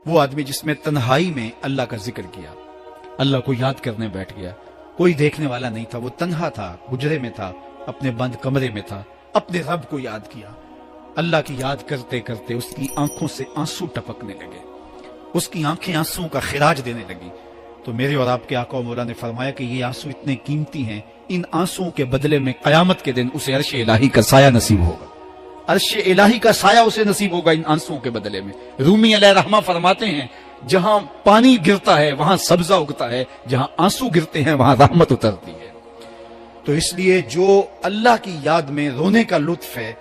وہ آدمی جس میں تنہائی میں اللہ کا ذکر کیا، اللہ کو یاد کرنے بیٹھ گیا، کوئی دیکھنے والا نہیں تھا، وہ تنہا تھا، حجرے میں تھا، اپنے بند کمرے میں تھا، اپنے رب کو یاد کیا، اللہ کی یاد کرتے کرتے اس کی آنکھوں سے آنسو ٹپکنے لگے، اس کی آنکھیں آنسو کا خراج دینے لگی۔ تو میرے اور آپ کے آقا و مولا نے فرمایا کہ یہ آنسو اتنے قیمتی ہیں، ان آنسو کے بدلے میں قیامت کے دن اسے عرش الہی کا سایہ نصیب ہوگا، عرش الہی کا سایہ اسے نصیب ہوگا ان آنسو کے بدلے میں۔ رومی علیہ رحمہ فرماتے ہیں جہاں پانی گرتا ہے وہاں سبزہ اگتا ہے، جہاں آنسو گرتے ہیں وہاں رحمت اترتی ہے۔ تو اس لیے جو اللہ کی یاد میں رونے کا لطف ہے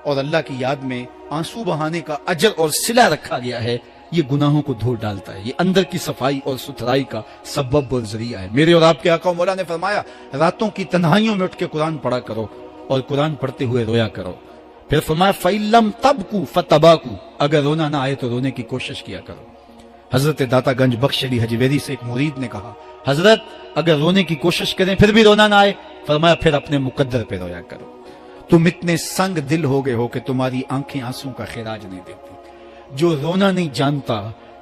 اور اللہ کی یاد میں آنسو بہانے کا اجر اور صلہ رکھا گیا ہے، یہ گناہوں کو دھو ڈالتا ہے، یہ اندر کی صفائی اور ستھرائی کا سبب اور ذریعہ ہے۔ میرے اور آپ کے آقا و مولا نے فرمایا راتوں کی تنہائیوں میں اٹھ کے قرآن پڑھا کرو اور قرآن پڑھتے ہوئے رویا کرو۔ پھر فرمایا فَإِلَّمْ تَبْكُوا فَتَبَاكُوا، اگر رونا نہ آئے تو رونے کی کوشش کیا کرو۔ حضرت داتا گنج بخش علی حجویری سے ایک مرید نے کہا حضرت اگر رونے کی کوشش کریں پھر بھی رونا نہ آئے، فرمایا پھر اپنے مقدر پہ رویا کرو، تم اتنے سنگ دل ہو گئے ہو کہ تمہاری آنکھیں آنسوں کا خراج نہیں دیتی۔ جو رونا نہیں جانتا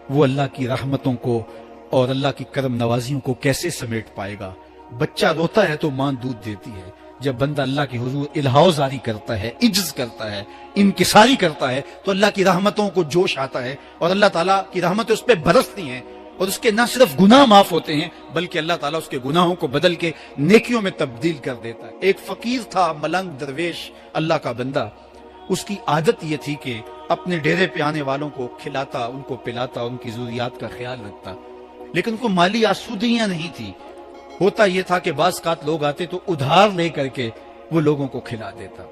وہ اللہ کی رحمتوں کو اور اللہ کی کرم نوازیوں کو کیسے سمیٹ پائے گا؟ بچہ روتا ہے تو ماں دودھ دیتی ہے، جب بندہ اللہ کی حضور الہاؤ زاری کرتا ہے، عجز کرتا ہے، انکساری کرتا ہے تو اللہ کی رحمتوں کو جوش آتا ہے اور اللہ تعالیٰ کی رحمتیں اس پہ برستی ہیں اور اس کے نہ صرف گناہ معاف ہوتے ہیں بلکہ اللہ تعالیٰ اس کے گناہوں کو بدل کے نیکیوں میں تبدیل کر دیتا ہے۔ ایک فقیر تھا، ملنگ درویش، اللہ کا بندہ، اس کی عادت یہ تھی کہ اپنے ڈیرے پہ آنے والوں کو کھلاتا، ان کو پلاتا، ان کی ضروریات کا خیال رکھتا، لیکن ان کو مالی آسودگیاں نہیں تھی۔ ہوتا یہ تھا کہ بعض اوقات لوگ آتے تو ادھار لے کر کے وہ لوگوں کو کھلا دیتا۔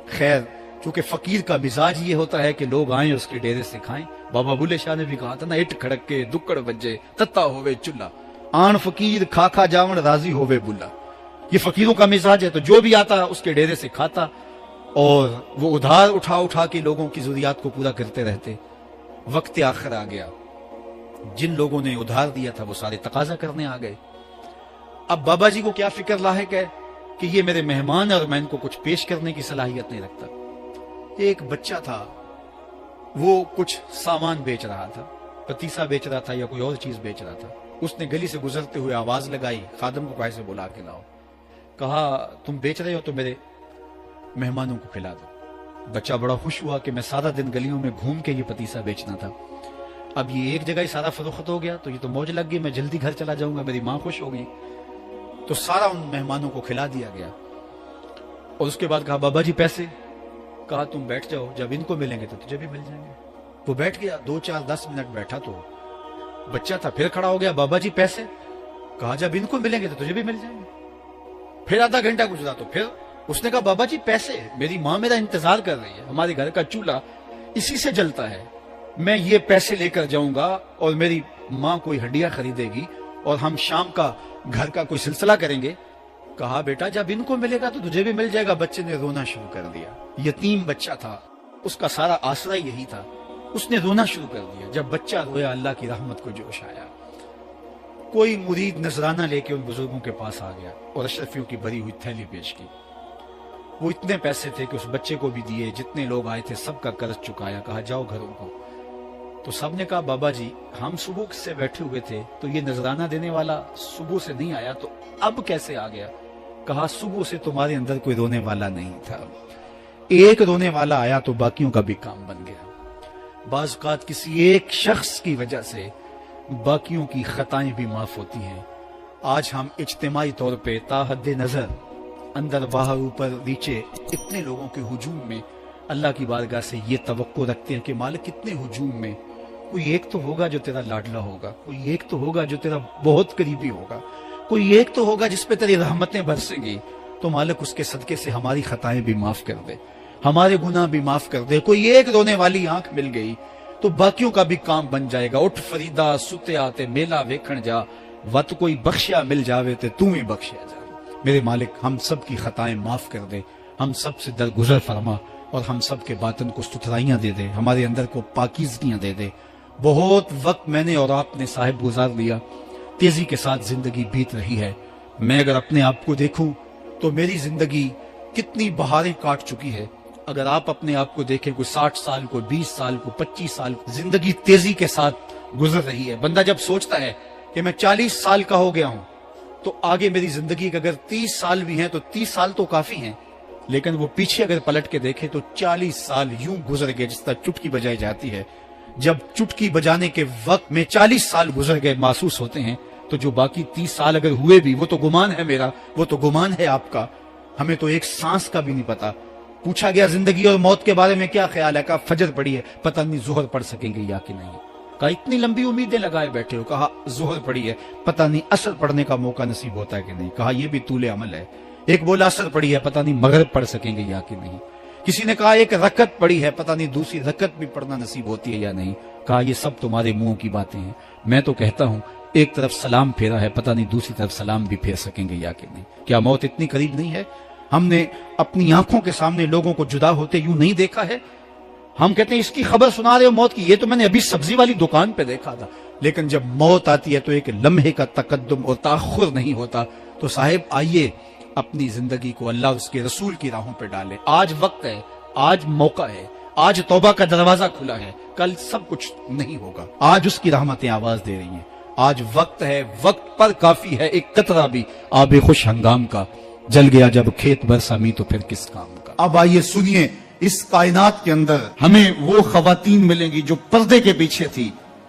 خیر چونکہ فقیر کا مزاج یہ ہوتا ہے کہ لوگ آئیں اس کے ڈیرے سے کھائیں، بابا بلے شاہ نے بھی کہا تھا نا اٹ کھڑک کے دکڑ بجے تتا ہوئے چلا، آن فقیر کھا کھا جاون راضی ہوئے بلا۔ یہ فقیروں کا مزاج ہے، تو جو بھی آتا اس کے ڈیرے سے کھاتا اور وہ ادھار اٹھا اٹھا کے لوگوں کی ضروریات کو پورا کرتے رہتے۔ وقت آخر آ گیا، جن لوگوں نے ادھار دیا تھا وہ سارے تقاضا کرنے آ گئے۔ اب بابا جی کو کیا فکر لاحق ہے کہ یہ میرے مہمان اور میں ان کو کچھ پیش کرنے کی صلاحیت نہیں رکھتا۔ ایک بچہ تھا، وہ کچھ سامان بیچ رہا تھا، پتیسا بیچ رہا تھا یا کوئی اور چیز بیچ رہا تھا۔ اس نے گلی سے گزرتے ہوئے آواز لگائی، خادم کو کہا سے بلا کے لاؤ، کہا تم بیچ رہے ہو تو میرے مہمانوں کو کھلا دو۔ بچہ بڑا خوش ہوا کہ میں سارا دن گلیوں میں گھوم کے یہ پتیسا بیچنا تھا، اب یہ ایک جگہ ہی سارا فروخت ہو گیا تو یہ تو موج لگ گئی، میں جلدی گھر چلا جاؤں گا، میری ماں خوش ہوگی۔ تو سارا ان مہمانوں کو کھلا دیا گیا اور اس کے بعد کہا بابا جی پیسے؟ کہا تم بیٹھ جاؤ، جب ان کو ملیں گے تو تجھے بھی مل جائیں گے۔ وہ بیٹھ گیا، 2 4 10 منٹ بیٹھا تو بچہ تھا، پھر کھڑا ہو گیا، بابا جی پیسے؟ کہا جب ان کو ملیں گے تو تجھے بھی مل جائیں گے۔ پھر آدھا گھنٹہ گزرا تو پھر اس نے کہا بابا جی پیسے؟ میری ماں میرا انتظار کر رہی ہے، ہمارے گھر کا چولہا اسی سے جلتا ہے، میں یہ پیسے لے کر جاؤں گا اور میری ماں کوئی ہڈیاں خریدے گی اور ہم شام کا گھر کا کوئی سلسلہ کریں گے۔ کہا بیٹا جب ان کو ملے گا تو تجھے بھی مل جائے گا۔ بچے نے رونا شروع کر دیا، یتیم بچہ تھا، اس کا سارا آسرا یہی تھا، اس نے رونا شروع کر دیا۔ جب بچہ رویا اللہ کی رحمت کو جوش آیا، کوئی مرید نذرانہ لے کے ان بزرگوں کے پاس آ گیا اور اشرفیوں کی بھری ہوئی تھیلی پیش کی۔ وہ اتنے پیسے تھے کہ اس بچے کو بھی دیے، جتنے لوگ آئے تھے سب کا قرض چکایا، کہا جاؤ گھروں کو۔ تو سب نے کہا بابا جی ہم صبح سے بیٹھے ہوئے تھے تو یہ نذرانہ دینے والا صبح سے نہیں آیا تو اب کیسے آ گیا؟ کہا صبح سے تمہارے اندر کوئی رونے والا نہیں تھا، ایک رونے والا آیا تو باقیوں کا بھی کام بن گیا۔ بعض اوقات کسی ایک شخص کی وجہ سے باقیوں کی خطائیں بھی معاف ہوتی ہیں۔ آج ہم اجتماعی طور پہ تا حد نظر اندر باہر اوپر نیچے اتنے لوگوں کے ہجوم میں اللہ کی بارگاہ سے یہ توقع رکھتے ہیں کہ مالک کتنے ہجوم میں کوئی ایک تو ہوگا جو تیرا لاڈلا ہوگا، کوئی ایک تو ہوگا جو تیرا بہت قریبی ہوگا، کوئی ایک تو ہوگا جس پہ تیری رحمتیں برسیں گی، تو مالک اس کے صدقے سے ہماری خطائیں بھی معاف کر دے، ہمارے گناہ بھی معاف کر دے۔ کوئی ایک رونے والی آنکھ مل گئی تو باقیوں کا بھی کام بن جائے گا۔ اٹھ فریدا ستے آتے میلہ ویکھن جا، وت کوئی بخشیا مل جاوے تے تو ہی بخشیا جا۔ میرے مالک ہم سب کی خطائیں معاف کر دے، ہم سب سے درگزر فرما اور ہم سب کے باطن کو ستھرائیاں دے دے، ہمارے اندر کو پاکیزگیاں دے دے۔ بہت وقت میں نے اور آپ نے صاحب گزار لیا، تیزی کے ساتھ زندگی بیت رہی ہے۔ میں اگر اپنے آپ کو دیکھوں تو میری زندگی کتنی بہاریں کاٹ چکی ہے، اگر آپ اپنے آپ کو دیکھیں، کوئی 60 سال، کوئی 20 سال، کوئی 25 سال، زندگی تیزی کے ساتھ گزر رہی ہے. بندہ جب سوچتا ہے کہ میں 40 سال کا ہو گیا ہوں تو آگے میری زندگی کے اگر 30 سال بھی ہیں تو 30 سال تو کافی ہیں، لیکن وہ پیچھے اگر پلٹ کے دیکھے تو 40 سال یوں گزر گئے جس طرح چٹکی بجائی جاتی ہے. جب چٹکی بجانے کے وقت میں 40 سال گزر گئے محسوس ہوتے ہیں، تو جو باقی 30 سال اگر ہوئے بھی، وہ تو گمان ہے میرا، وہ تو گمان ہے آپ کا، ہمیں تو ایک سانس کا بھی نہیں پتا. پوچھا گیا زندگی اور موت کے بارے میں کیا خیال ہے؟ کہا فجر پڑی ہے، پتہ نہیں ظہر پڑھ سکیں گے یا کہ نہیں. کہا اتنی لمبی امیدیں لگائے بیٹھے ہو، کہا ظہر پڑی ہے، پتہ نہیں عصر پڑھنے کا موقع نصیب ہوتا ہے کہ نہیں. کہا یہ بھی طول عمل ہے. ایک بولا عصر پڑی ہے، پتہ نہیں مغرب پڑھ سکیں گے یا کہ نہیں. کسی نے کہا ایک رکعت پڑی ہے، پتہ نہیں دوسری رکعت بھی پڑھنا نصیب ہوتی ہے یا نہیں. کہا یہ سب تمہارے منہوں کی باتیں ہیں، میں تو کہتا ہوں ایک طرف سلام پھیرا ہے، پتہ نہیں دوسری طرف سلام بھی پھیر سکیں گے یا کہ نہیں. کیا موت اتنی قریب نہیں ہے؟ ہم نے اپنی آنکھوں کے سامنے لوگوں کو جدا ہوتے یوں نہیں دیکھا ہے. ہم کہتے ہیں اس کی خبر سنا رہے ہو موت کی، یہ تو میں نے ابھی سبزی والی دکان پہ دیکھا تھا. لیکن جب موت آتی ہے تو ایک لمحے کا تقدم اور تاخر نہیں ہوتا. تو صاحب آئیے اپنی زندگی کو اللہ اور اس کے رسول کی راہوں پہ ڈالیں. آج وقت ہے، آج موقع ہے، آج توبہ کا دروازہ کھلا ہے. کل سب کچھ نہیں ہوگا. آج اس کی رحمتیں آواز دے رہی ہیں. آج وقت ہے، وقت پر کافی ہے. ایک قطرہ بھی آب خوش ہنگام کا، جل گیا جب کھیت برسا می تو پھر کس کام کا. اب آئیے سنیے، اس کائنات کے اندر ہمیں وہ خواتین ملیں گی جو پردے کے پیچھے تھی،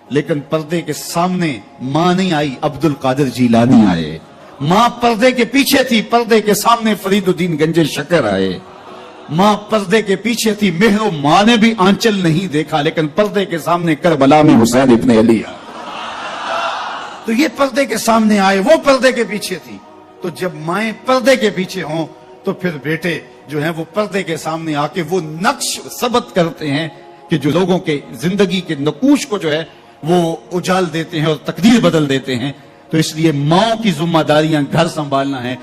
لیکن پردے کے سامنے ماں نہیں آئی، عبد القادر جیلانی آئے. ماں پردے کے پیچھے تھی، پردے کے سامنے فرید الدین گنج شکر آئے. ماں پردے کے پیچھے تھی، مہر ماں نے بھی آنچل نہیں دیکھا، لیکن پردے کے سامنے کربلا میں حسین ابن علی آئے. تو یہ پردے کے سامنے آئے، وہ پردے کے پیچھے تھی. تو جب مائیں پردے کے پیچھے ہوں تو پھر بیٹے جو ہیں وہ پردے کے سامنے آ کے وہ نقش ثبت کرتے ہیں کہ جو لوگوں کے زندگی کے نقوش کو جو ہے وہ اجال دیتے ہیں اور تقدیر بدل دیتے ہیں. تو اس لیے ماؤں کی ذمہ داریاں گھر سنبھالنا ہے،